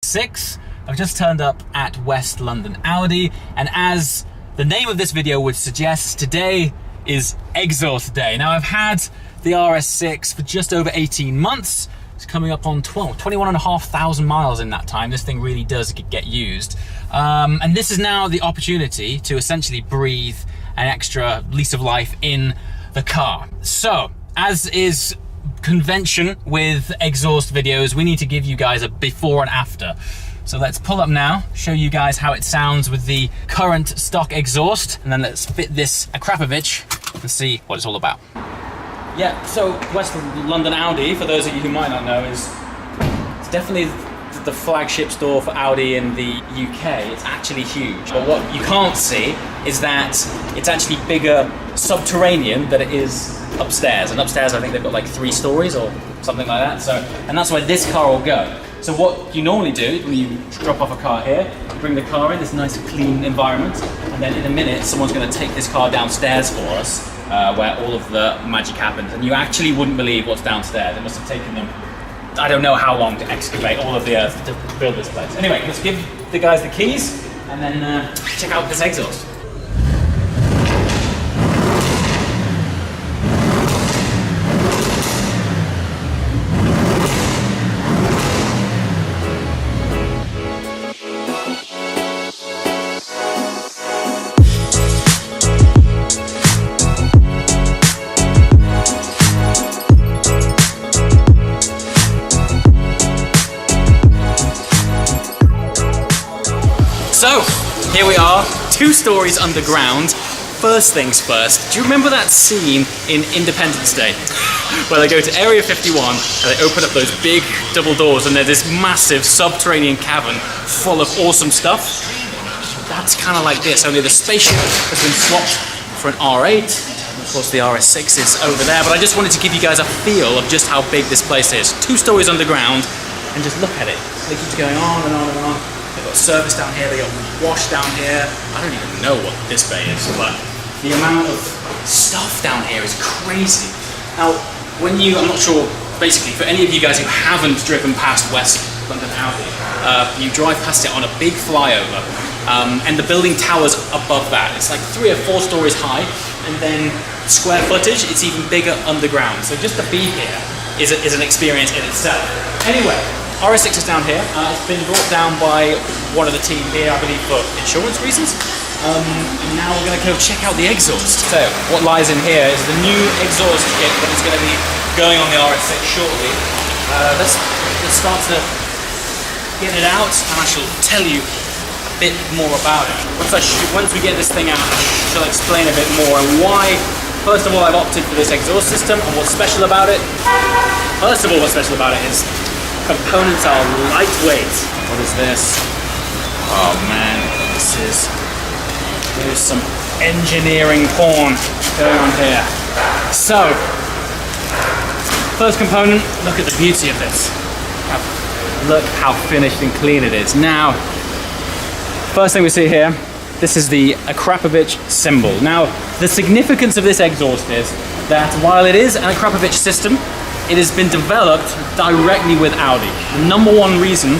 RS6. I've just turned up at West London Audi, and as the name of this video would suggest, today is exhaust day. Now, I've had the RS6 for just over 18 months. It's coming up on 21,500 miles in that time. This thing really does get used. And this is now the opportunity to essentially breathe an extra lease of life in the car. So, as is convention with exhaust videos, we need to give you guys a before and after. So let's pull up now, show you guys how it sounds with the current stock exhaust, and then let's fit this Akrapovic and see what it's all about. Yeah, so West London Audi, for those of you who might not know, it's definitely the flagship store for Audi in the UK. It's actually huge. But what you can't see is that it's actually bigger subterranean than it is upstairs. And upstairs, I think they've got like 3 stories or something like that. So, and that's where this car will go. So what you normally do when you drop off a car here, you bring the car in this nice clean environment, and then in a minute, someone's going to take this car downstairs for us, where all of the magic happens. And you actually wouldn't believe what's downstairs. It must have taken them, I don't know how long, to excavate all of the earth to build this place. Anyway, let's give the guys the keys and then check out this exhaust. So, here we are, 2 stories underground. First things first, do you remember that scene in Independence Day? Where they go to Area 51 and they open up those big double doors and there's this massive subterranean cavern full of awesome stuff? That's kind of like this, only the spaceship has been swapped for an R8. And of course the RS6 is over there, but I just wanted to give you guys a feel of just how big this place is. 2 stories underground, and just look at it. It keeps going on and on and on. They've got service down here, they got wash down here. I don't even know what this bay is, but the amount of stuff down here is crazy. Now, when you, I'm not sure, basically, for any of you guys who haven't driven past West London Audi, you drive past it on a big flyover, and the building towers above that. It's like 3 or 4 stories high, and then square footage, it's even bigger underground. So just to be here is an experience in itself. Anyway, RS6 is down here. It's been brought down by one of the team here, I believe, for insurance reasons. And now we're going to go check out the exhaust. So what lies in here is the new exhaust kit that is going to be going on the RS6 shortly. Let's start to get it out, and I shall tell you a bit more about it. Once we get this thing out, I shall explain a bit more and why. First of all, I've opted for this exhaust system, and what's special about it. First of all, what's special about it is components are lightweight. What is this? Oh man, there's some engineering porn going on here. So, first component, look at the beauty of this. Look how finished and clean it is. Now, first thing we see here, this is the Akrapovic symbol. Now, the significance of this exhaust is that while it is an Akrapovic system, it has been developed directly with Audi. The number 1 reason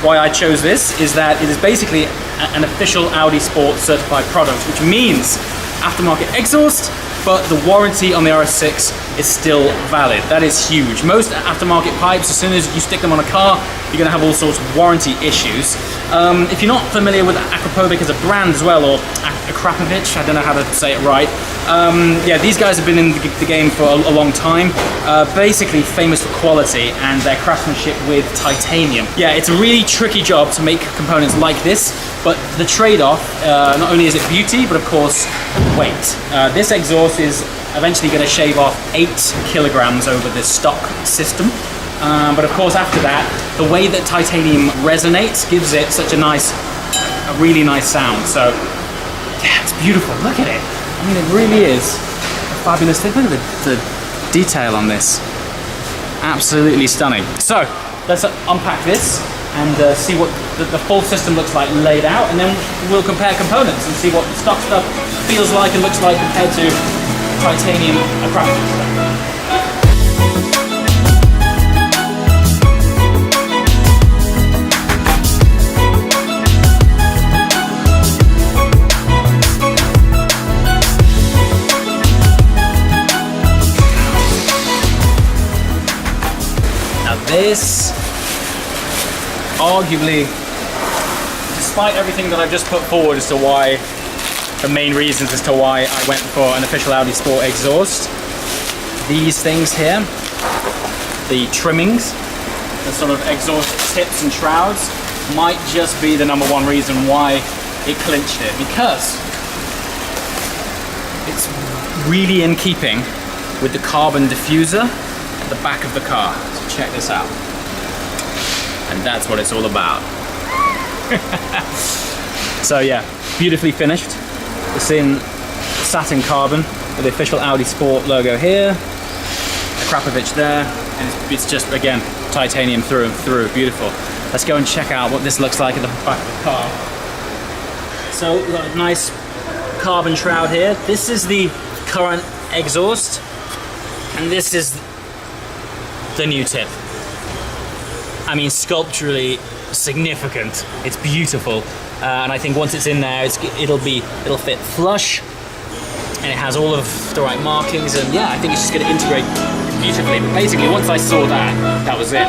why I chose this is that it is basically an official Audi Sport certified product, which means aftermarket exhaust, but the warranty on the RS6 is still valid. That is huge. Most aftermarket pipes, as soon as you stick them on a car, you're going to have all sorts of warranty issues. If you're not familiar with Akrapovic as a brand as well, or Akrapovic, I don't know how to say it right. Yeah, these guys have been in the game for a long time. Basically famous for quality and their craftsmanship with titanium. Yeah, it's a really tricky job to make components like this, but the trade-off, not only is it beauty, but of course weight. This exhaust is eventually going to shave off 8 kilograms over this stock system. But of course after that, the way that titanium resonates gives it such a really nice sound. So yeah, it's beautiful, look at it. I mean, it really is a fabulous thing. Look at the detail on this. Absolutely stunning. So let's unpack this and see what the full system looks like laid out, and then we'll compare components and see what the stock stuff feels like and looks like compared to titanium Akrapovic stuff. arguably, despite everything that I've just put forward as to why, the main reasons as to why I went for an official Audi Sport exhaust, these things here, the trimmings, the sort of exhaust tips and shrouds, might just be the number one reason why it clinched it, because it's really in keeping with the carbon diffuser at the back of the car. So check this out. And that's what it's all about. So yeah, beautifully finished. It's in satin carbon with the official Audi Sport logo here, a Krapovich there, and it's just, again, titanium through and through. Beautiful. Let's go and check out what this looks like at the back of the car. So we've got a nice carbon shroud here. This is the current exhaust, and this is the new tip. I mean, sculpturally significant. It's beautiful, and I think once it's in there, it'll fit flush, and it has all of the right markings. And yeah, I think it's just going to integrate beautifully. But basically, once I saw that, that was it.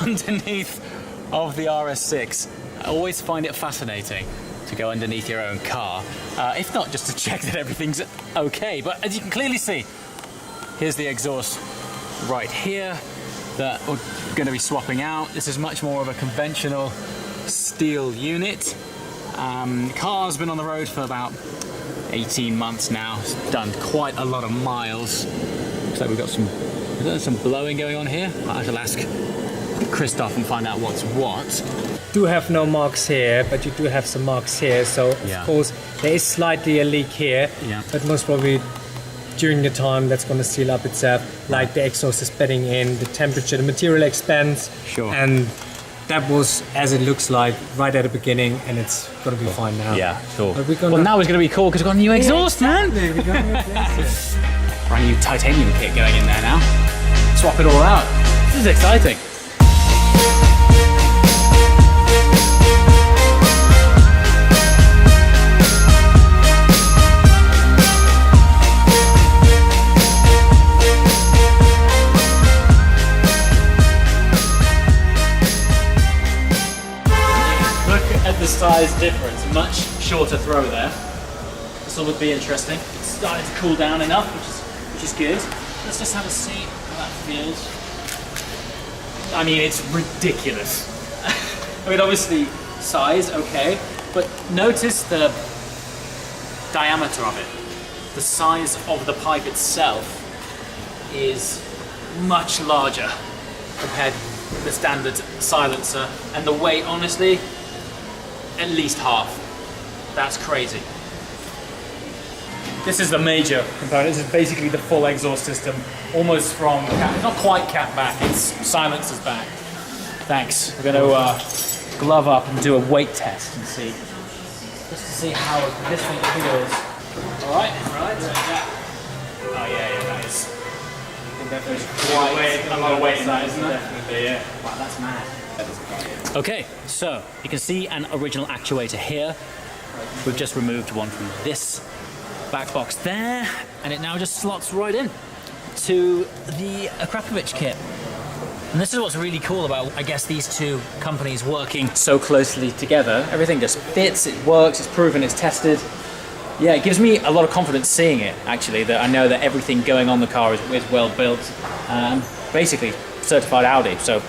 Underneath of the RS6. I always find it fascinating to go underneath your own car, if not just to check that everything's okay. But as you can clearly see, here's the exhaust right here that we're going to be swapping out. This is much more of a conventional steel unit. Car's been on the road for about 18 months now. It's done quite a lot of miles. Looks like we've got some blowing going on here. I shall ask Christoph and find out what's what. Do have no marks here, but you do have some marks here. So of course there is slightly a leak here, but most probably during the time that's going to seal up itself. Like the exhaust is bedding in, the temperature, the material expands, and that was as it looks like right at the beginning, and it's going to be fine now. Yeah, sure. Well, now it's going to be cool because we've got a new exhaust, man. Brand new titanium kit going in there now. Swap it all out. This is exciting. The size difference, much shorter throw there. This will be interesting. It's starting to cool down enough, which is good. Let's just have a see how that feels. I mean, it's ridiculous. I mean, obviously size, okay, but notice the diameter of it. The size of the pipe itself is much larger compared to the standard silencer, and the weight, honestly, at least half. That's crazy. This is the major component. This is basically the full exhaust system, almost from it's not quite cat back, it's silencer's back. Thanks. We're going to glove up and do a weight test and see, just to see how this thing feels. All right. Oh yeah, that is. I think there's quite a lot of weight in that, isn't there? Definitely, yeah. Wow, that's mad. Okay, so you can see an original actuator here. We've just removed one from this back box there, and it now just slots right in to the Krapovich kit. And this is what's really cool about, I guess, these two companies working so closely together. Everything just fits, it works, it's proven, it's tested. Yeah, it gives me a lot of confidence seeing it, actually, that I know that everything going on the car is well built. Basically, certified Audi. So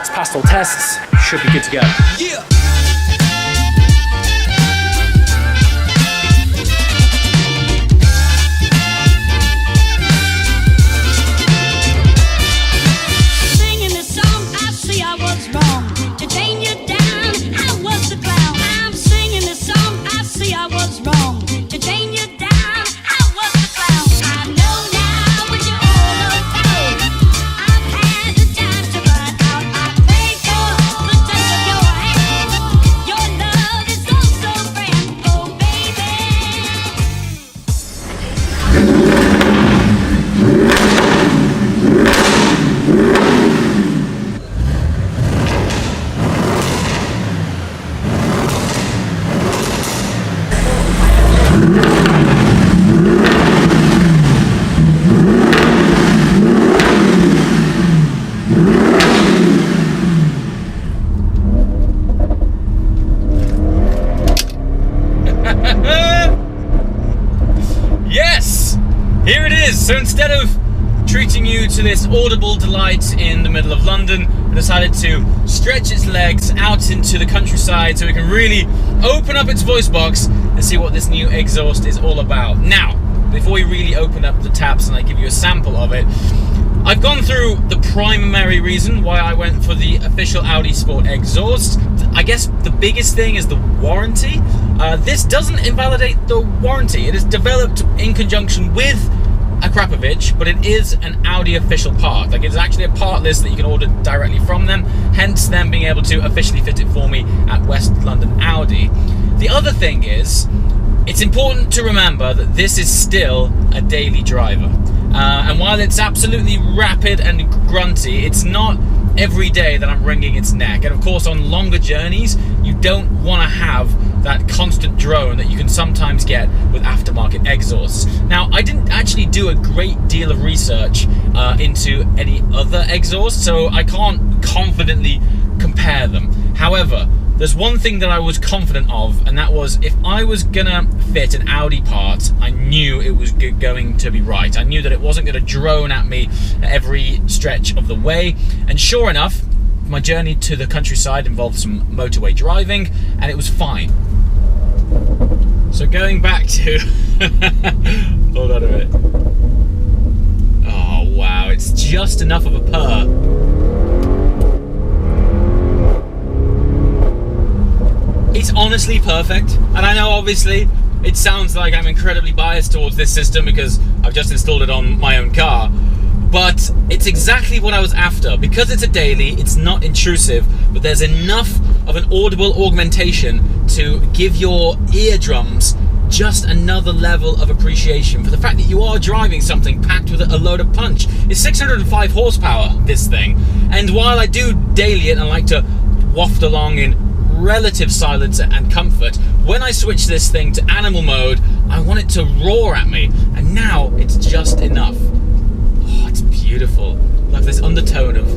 it's passed all tests, should be good to go. Yeah. treating you to this audible delight in the middle of London, I decided to stretch its legs out into the countryside so we can really open up its voice box and see what this new exhaust is all about. Now, before we really open up the taps and I give you a sample of it, I've gone through the primary reason why I went for the official Audi Sport exhaust. I guess the biggest thing is the warranty. This doesn't invalidate the warranty. It is developed in conjunction with Akrapovic, but it is an Audi official part. Like, it's actually a part list that you can order directly from them, hence them being able to officially fit it for me at West London Audi. The other thing is, it's important to remember that this is still a daily driver. And while it's absolutely rapid and grunty, it's not every day that I'm wringing its neck. And of course, on longer journeys, you don't want to have that constant drone that you can sometimes get with aftermarket exhausts. Now, I didn't actually do a great deal of research into any other exhausts, so I can't confidently compare them. However, there's one thing that I was confident of, and that was if I was gonna fit an Audi part, I knew it was going to be right. I knew that it wasn't gonna drone at me at every stretch of the way. And sure enough, my journey to the countryside involved some motorway driving, and it was fine. So going back to... hold on a minute. Oh wow, it's just enough of a purr. It's honestly perfect, and I know obviously it sounds like I'm incredibly biased towards this system because I've just installed it on my own car, but it's exactly what I was after. Because it's a daily, it's not intrusive, but there's enough of an audible augmentation to give your eardrums just another level of appreciation for the fact that you are driving something packed with a load of punch. It's 605 horsepower, this thing, and while I do daily it and like to waft along in relative silence and comfort, when I switch this thing to animal mode, I want it to roar at me, and now it's just enough. Oh, it's beautiful. Like this undertone of...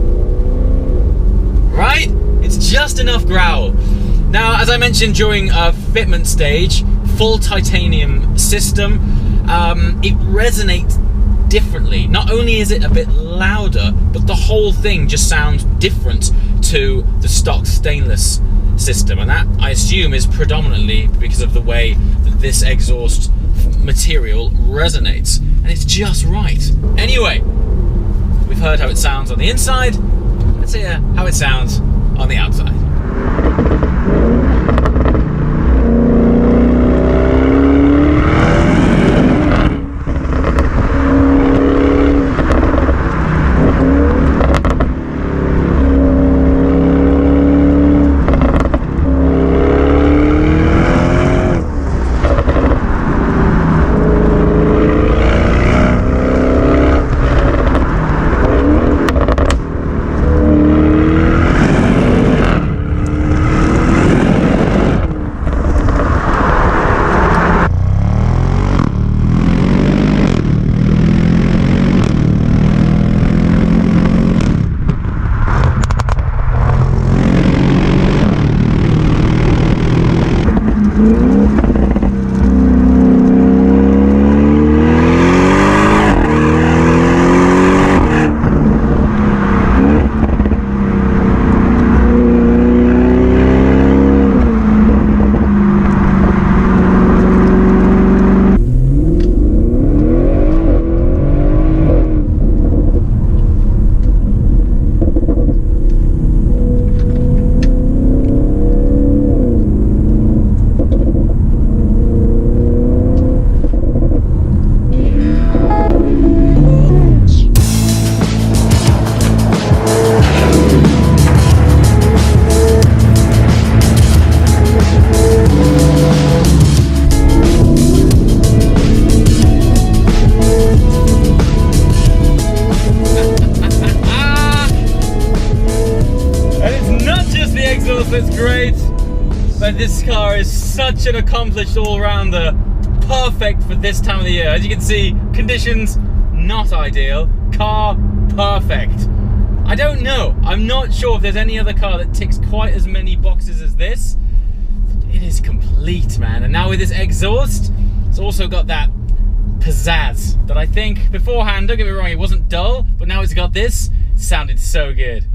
right? It's just enough growl. Now, as I mentioned during a fitment stage, full titanium system, it resonates differently. Not only is it a bit louder, but the whole thing just sounds different to the stock stainless system, and that I assume is predominantly because of the way that this exhaust material resonates, and it's just right. Anyway, we've heard how it sounds on the inside, let's hear how it sounds on the outside. That's great, but this car is such an accomplished all-rounder, perfect for this time of the year. As you can see, conditions not ideal, car perfect. I don't know, I'm not sure if there's any other car that ticks quite as many boxes as this. It is complete, man. And now with this exhaust, it's also got that pizzazz that I think beforehand, don't get me wrong, it wasn't dull, but now it's got this, it sounded so good.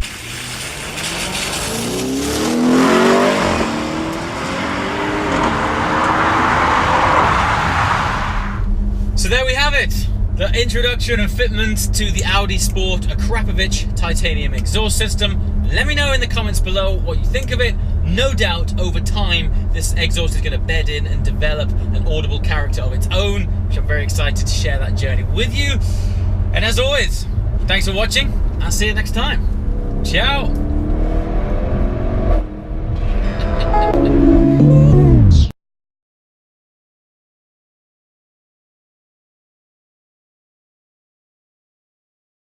So there we have it, the introduction and fitment to the Audi Sport Akrapovic titanium exhaust system. Let me know in the comments below what you think of it. No doubt over time this exhaust is going to bed in and develop an audible character of its own, which I'm very excited to share that journey with you. And as always, thanks for watching. I'll see you next time. Ciao.